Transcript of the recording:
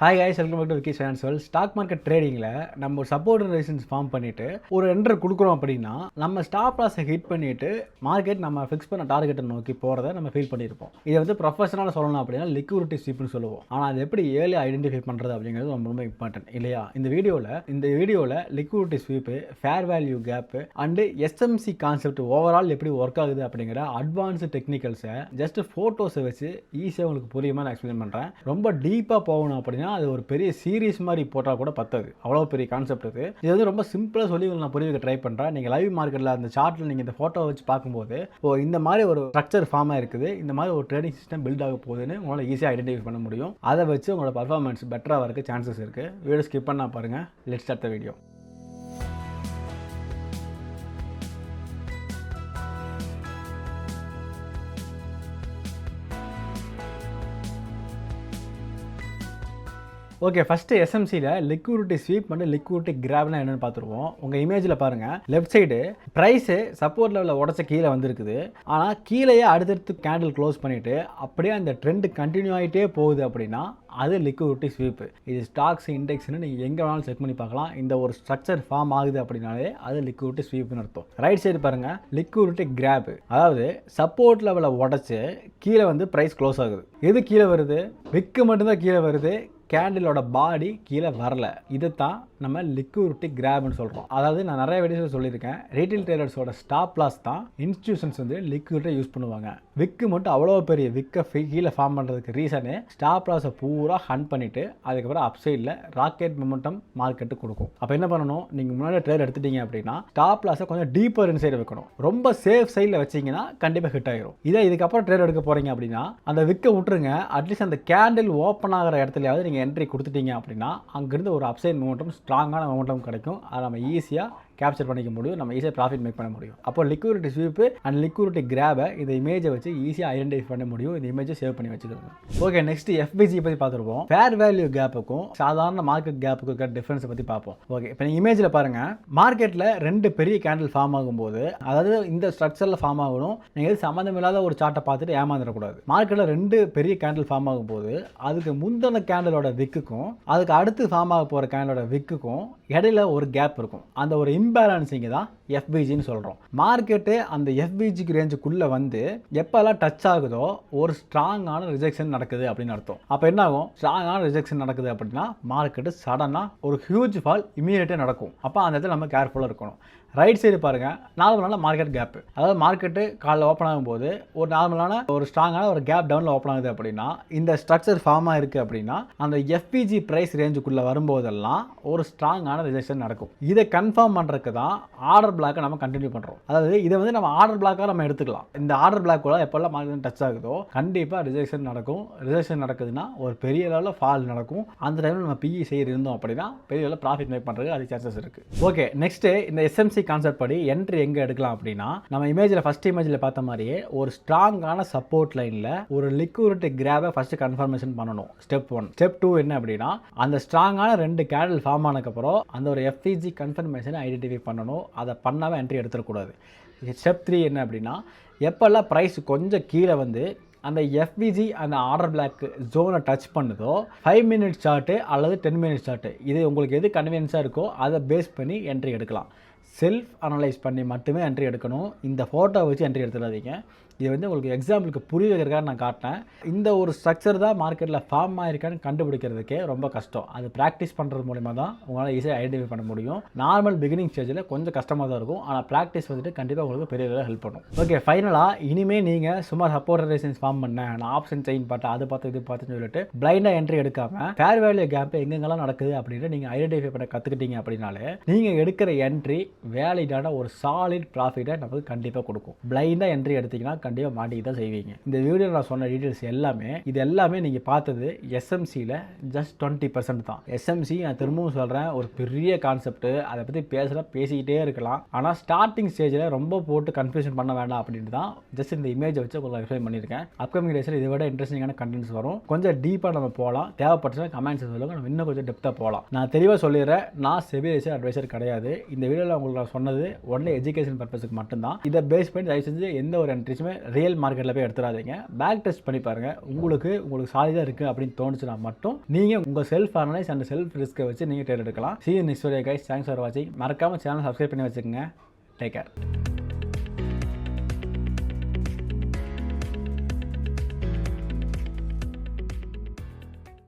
Hi guys, welcome back to Vicky Finance. Stock market ட்ரேடிங்கில் நம்ம ஒரு சப்போர்ட் ரெசிஸ்டன்ஸ் ஃபார்ம் பண்ணிவிட்டு ஒரு என்ட்ரு கொடுக்குறோம் அப்படின்னா நம்ம ஸ்டாப் லாஸை ஹிட் பண்ணிவிட்டு மார்க்கெட் நம்ம ஃபிக்ஸ் பண்ண டார்கெட்டை நோக்கி போகிறத நம்ம ஃபீல் பண்ணியிருப்போம். இதை வந்து ப்ரொஃபஷனலாக சொல்லணும் அப்படின்னா லிக்விடிட்டி ஸ்வீப்னு சொல்லுவோம். ஆனால் அது எப்படி ஏர்லி ஐடென்டிஃபை பண்ணுறது அப்படிங்கிறது ரொம்ப ரொம்ப இம்பார்ட்டன்ட் இல்லையா? இந்த வீடியோவில் liquidity sweep, fair value gap and SMC concept overall எப்படி ஒர்க் ஆகுது அப்படிங்கிற அட்வான்ஸ்டு டெக்னிக்கல்ஸை ஜஸ்ட் ஃபோட்டோஸை வச்சு ஈஸியாக உங்களுக்கு புரியுமா நான் எக்ஸ்பிளைன் பண்ணுறேன். ரொம்ப டீப்பாக போகணும் அப்படின்னா அது ஒரு பெரிய சீரீஸ் மாதிரி போட்டால் கூட பத்தாது, அவ்வளோ பெரிய கான்செப்ட் இது வந்து ரொம்ப சிம்பிளாக சொல்லி நான் புரிய வைக்க ட்ரை பண்ணுறேன். நீங்கள் லைவ் மார்க்கெட்டில் அந்த சார்ட்டில் நீங்கள் இந்த ஃபோட்டோ வச்சு பார்க்கும்போது இந்த மாதிரி ஒரு ஸ்ட்ரக்சர் ஃபார்மாக இருக்குது, இந்த மாதிரி ஒரு ட்ரேடிங் சிஸ்டம் பில்ட் ஆக போகுதுன்னு உங்களால் ஈஸியாக ஐடென்டிஃபை பண்ண முடியும். அதை வச்சு உங்களோட பர்ஃபார்மன்ஸ் பெட்டராக வரக்கு சான்சஸ் இருக்குது. வீடியோ ஸ்கிப் பண்ணால் பாருங்கள். Let's start the video. Okay, first எஸ்எம்சியில் லிக்விடிட்டி ஸ்வீப் பண்ணி லிக்விடிட்டி கிராப்லாம் என்னென்னு பார்த்துருவோம். உங்கள் இமேஜில் பாருங்கள், லெஃப்ட் சைடு ப்ரைஸு சப்போர்ட் லெவலில் உடச்ச கீழே வந்திருக்குது. ஆனால் கீழேயே அடுத்தடுத்து கேண்டில் க்ளோஸ் பண்ணிவிட்டு அப்படியே அந்த ட்ரெண்டு கண்டினியூ ஆகிட்டே போகுது அப்படின்னா அது லிக்விடிட்டி ஸ்வீப்பு. இது ஸ்டாக்ஸ் இண்டெக்ஸ்னு நீங்கள் எங்கே வேணாலும் செக் பண்ணி பார்க்கலாம். இந்த ஒரு ஸ்ட்ரக்சர் ஃபார்ம் ஆகுது அப்படின்னாலே அது லிக்விடிட்டி ஸ்வீப்னு அர்த்தம். ரைட் சைடு பாருங்கள், லிக்விடிட்டி கிராப், அதாவது சப்போர்ட் லெவலில் உடச்சி கீழே வந்து ப்ரைஸ் க்ளோஸ் ஆகுது. எது கீழே வருது? விக்கு மட்டும்தான் கீழே வருது, கேண்டிலோட பாடி கீழே வரல. இது தான் நம்ம லிக்விடிட்டி கிராப்னு சொல்கிறோம். அதாவது நான் நிறைய வீடியோஸ் சொல்லியிருக்கேன், ரீட்டைல் ட்ரேடர்ஸோட ஸ்டாப் லாஸ் தான் இன்ஸ்டிடியூஷன்ஸ் வந்து லிக்விடிட்டி யூஸ் பண்ணுவாங்க. விக்கு மட்டும் அவ்வளோ பெரிய விக்கை கீழே ஃபார்ம் பண்ணுறதுக்கு ரீசனே ஸ்டாப் லாஸை பூரா ஹண்ட் பண்ணிவிட்டு அதுக்கப்புறம் அப்சைடில் ராக்கெட் மொமெண்டம் மார்க்கெட்டு கொடுக்கும். அப்போ என்ன பண்ணணும், நீங்கள் முன்னாடி ட்ரேட் எடுத்துட்டீங்க அப்படின்னா ஸ்டாப் லாஸை கொஞ்சம் டீப்பர் இன்சைடு வைக்கணும். ரொம்ப சேஃப் சைடில் வச்சிங்கன்னா கண்டிப்பாக ஹிட் ஆகிரும். இதுக்கப்புறம் ட்ரேட் எடுக்க போகிறீங்க அப்படின்னா அந்த விக்கை விட்டுருங்க. அட்லீஸ்ட் அந்த கேண்டில் ஓப்பன் ஆகிற இடத்துலையாவது நீங்கள் என்ட்ரி கொடுத்துட்டீங்க அப்படின்னா அங்கேருந்து ஒரு அப்சைட் மொமெண்டம், ஸ்ட்ராங்கான மொமெண்டம் கிடைக்கும். அதை நம்ம ஈஸியாக கேப்சர் பண்ணிக்க முடியும், நம்ம ஈஸியாக ப்ராஃபிட் மேக் பண்ண முடியும். அப்போ லிக்விடிட்டி ஸ்வீப்பு அண்ட் லிக்விடிட்டி கிராபை இந்த இமேஜை வச்சு ஈஸியாக ஐடென்டிஃபை பண்ண முடியும். இந்த இமேஜை சேவ் பண்ணி வச்சுக்கோங்க. ஓகே, நெக்ஸ்ட் எஃபிஜி பற்றி பார்த்துருப்போம். ஃபேர் வேல்யூ கேப்புக்கும் சாதாரண மார்க்கெட் கேப்புக்கும் இருக்கிற டிஃபரன்ஸை பற்றி பார்ப்போம். ஓகே, இப்போ நீங்கள் இமேஜில் பாருங்கள், மார்க்கெட்டில் ரெண்டு பெரிய கேண்டில் ஃபார்ம் ஆகும்போது, அதாவது இந்த ஸ்ட்ரக்சரில் ஃபார்ம் ஆகணும், நீங்கள் சம்மந்தம் இல்லாத ஒரு சார்ட்டை பார்த்துட்டு ஏமாந்துடக்கூடாது. மார்க்கெட்டில் ரெண்டு பெரிய கேண்டில் ஃபார்ம் ஆகும்போது அதுக்கு முந்தின கேண்டிலோட விக்குக்கும் அதுக்கு அடுத்து ஃபார்ம் ஆக போகிற கேண்டிலோட விக்குக்கும் இடையில ஒரு கேப் இருக்கும். அந்த ஒரு இம்பேலன்சிங் தான் எஃபிஜின்னு சொல்கிறோம். மார்க்கெட்டு அந்த எஃபிஜிக்கு ரேஞ்சுக்குள்ளே வந்து எப்போல்லாம் டச் ஆகுதோ ஒரு ஸ்ட்ராங்கான ரிஜெக்ஷன் நடக்குது அப்படின்னு அர்த்தம். அப்போ என்ன ஆகும்? ஸ்ட்ராங்கான ரிஜெக்ஷன் நடக்குது அப்படின்னா மார்க்கெட்டு சடனாக ஒரு ஹியூஜ் ஃபால் இமீடியட்டாக நடக்கும். அப்போ அந்த இடத்துல நம்ம கேர்ஃபுல்லாக இருக்கணும். ரைட் சைடு பாருங்கள், நார்மலான மார்க்கெட் கேப்பு, அதாவது மார்க்கெட்டு காலைல ஓப்பன் ஆகும்போது ஒரு நார்மலான ஒரு ஸ்ட்ராங்கான ஒரு கேப் டவுனில் ஓப்பன் ஆகுது அப்படின்னா இந்த ஸ்ட்ரக்சர் ஃபார்மாக இருக்குது அப்படின்னா அந்த எஃபிஜி ப்ரைஸ் ரேஞ்சுக்குள்ளே வரும்போதெல்லாம் ஒரு ஸ்ட்ராங்கான ரிஜெக்ஷன் நடக்கும். இதை கன்ஃபார்ம் பண்ணுறதுக்கு தான் ஆர்டர் பிளாக்கை நம்ம கண்டினியூ பண்ணுறோம். அதாவது இதை வந்து நம்ம ஆர்டர் பிளாக்காக நம்ம எடுத்துக்கலாம். இந்த ஆர்டர் பிளாக் கூட எப்போல்லாம் மார்க்கெட் டச் ஆகுதோ கண்டிப்பாக ரிஜெக்ஷன் நடக்கும். ரிஜெக்ஷன் நடக்குதுன்னா ஒரு பெரிய லெவலில் ஃபால் நடக்கும். அந்த டைமில் நம்ம பிஇ செய்ய இருந்தோம் அப்படின்னா பெரிய லெவலில் ப்ராஃபிட் மேக் பண்ணுறதுக்கு அது சான்சஸ் இருக்குது. ஓகே, நெக்ஸ்ட்டு இந்த எஸ்எம்சி கான்செப்ட் படி என்ட்ரி எங்க எடுக்கலாம் அப்படின்னா நம்ம இமேஜில் ஃபர்ஸ்ட் இமேஜில் பார்த்த மாதிரியே ஒரு ஸ்ட்ராங்கான சப்போர்ட் லைனில் ஒரு லிக்விடிட்டி கிராபை ஃபர்ஸ்ட் கன்ஃபர்மேஷன் பண்ணணும். ஸ்டெப் 1. ஸ்டெப் 2 என்ன அப்படின்னா அந்த ஸ்ட்ராங்கான ரெண்டு கேண்டில் ஃபார்ம் ஆனதுக்கப்புறம் அந்த ஒரு எஃபிஜி கன்ஃபர்மேஷனை ஐடென்டிஃபை பண்ணணும். அதை பண்ணாமல் என்ட்ரி எடுத்துடக்கூடாது. ஸ்டெப் 3 என்ன அப்படின்னா எப்போல்லாம் ப்ரைஸ் கொஞ்சம் கீழே வந்து அந்த எஃபிஜி அந்த ஆர்டர் பிளாக் ஜோனை டச் பண்ணுதோ 5 மினிட்ஸ் சார்ட்டு அல்லது 10 மினிட்ஸ் சார்ட்டு, இது உங்களுக்கு எது கன்வீனியன்ஸாக இருக்கோ அதை பேஸ் பண்ணி என்ட்ரி எடுக்கலாம். செல்ஃப் அனலைஸ் பண்ணி மட்டுமே என்ட்ரி எடுக்கணும். இந்த ஃபோட்டோ வச்சு என்ட்ரி எடுத்துடாதீங்க. இது வந்து உங்களுக்கு எக்ஸாம்பிளுக்கு புரிய வைக்கிறதுக்காக நான் காட்டினேன். இந்த ஒரு ஸ்ட்ரக்சர் தான் மார்க்கெட்டில் ஃபார்ம் ஆகிருக்கான்னு கண்டுபிடிக்கிறதுக்கே ரொம்ப கஷ்டம். அது ப்ராக்டிஸ் பண்ணுறது மூலிமா தான் உங்களால் ஈஸியாக ஐடென்டிஃபை பண்ண முடியும். நார்மல் பிகினிங் ஸ்டேஜில் கொஞ்சம் கஷ்டமாக தான் இருக்கும், ஆனால் ப்ராக்டிஸ் வந்துட்டு கண்டிப்பாக உங்களுக்கு பெரிய அளவில் ஹெல்ப் பண்ணும். ஓகே, ஃபைனலாக இனிமேல் நீங்கள் சும்மா சப்போர்ட் ரெசிஸ்டன்ஸ் ஃபார்ம் பண்ணேன், நான் ஆப்ஷன் செயின் பார்த்தேன், அது பார்த்து இது பார்த்துன்னு சொல்லிட்டு பிளைண்டாக என்ட்ரி எடுக்காமல் ஃபேர் வேல்யூ கேப் எங்கெங்கெல்லாம் நடக்குது அப்படின்னு நீங்கள் ஐடென்டிஃபை பண்ண கற்றுக்கிட்டீங்க அப்படின்னாலே நீங்கள் எடுக்கிற என்ட்ரி வேலிடான ஒரு சாலிட் ப்ராஃபிட்டை நமக்கு கண்டிப்பாக கொடுக்கும். பிளைண்டாக என்ட்ரி எடுத்தீங்கன்னா கண்டிப்பாக மாட்டிக்கு தான் செய்வீங்க. இந்த வீடியோவில் நான் சொன்ன டீட்டெயில்ஸ் எல்லாமே நீங்கள் பார்த்தது எஸ்எம்சியில் ஜஸ்ட் 20% தான். எஸ்எம்சி நான் திரும்பவும் சொல்கிறேன், ஒரு பெரிய கான்செப்ட். அதை பற்றி பேசிக்கிட்டே இருக்கலாம். ஆனால் ஸ்டார்டிங் ஸ்டேஜில் ரொம்ப போட்டு கன்ஃபியூஷன் பண்ண வேண்டாம் அப்படின்ட்டு தான் ஜஸ்ட் இந்த இமேஜை வச்சு உங்களுக்கு எக்ஸ்பிளைன் பண்ணியிருக்கேன். அப்கமிங் டேஸில் இதை விட இன்ட்ரெஸ்டிங்கான கண்டென்ட்ஸ் வரும். கொஞ்சம் டீப்பாக நம்ம போகலாம். தேவைப்பட்ட கமெண்ட்ஸ் சொல்லுங்கள், நம்ம இன்னும் கொஞ்சம் டெப்த்தாக போகலாம். நான் தெளிவாக சொல்லிடுறேன், நான் செபி அட்வைசர் கிடையாது. இந்த வீடியோவில் உங்களுக்கு நான் சொன்னது ஒன்லி எஜுகேஷன் பர்பஸுக்கு மட்டும்தான். இதை பேஸ் பண்ணி தயவு செஞ்சு எந்த ஒரு என்ட்ரிஸுமே ரியல் மார்க்கெட்டில் போய் எடுத்துடாதீங்க. பேக் டெஸ்ட் பண்ணி பாருங்கள். உங்களுக்கு சாலிடாக இருக்குது அப்படின்னு தோணுச்சுன்னா மட்டும் நீங்கள் உங்கள் செல்ஃப் அனலைஸ் அண்ட் செல்ஃப் ரிஸ்க்கை வச்சு நீங்கள் ட்ரேட் எடுக்கலாம். See you next video guys. Thanks for watching. மறக்காமல் சேனல் சப்ஸ்கிரைப் பண்ணி வச்சுக்கோங்க. Take care.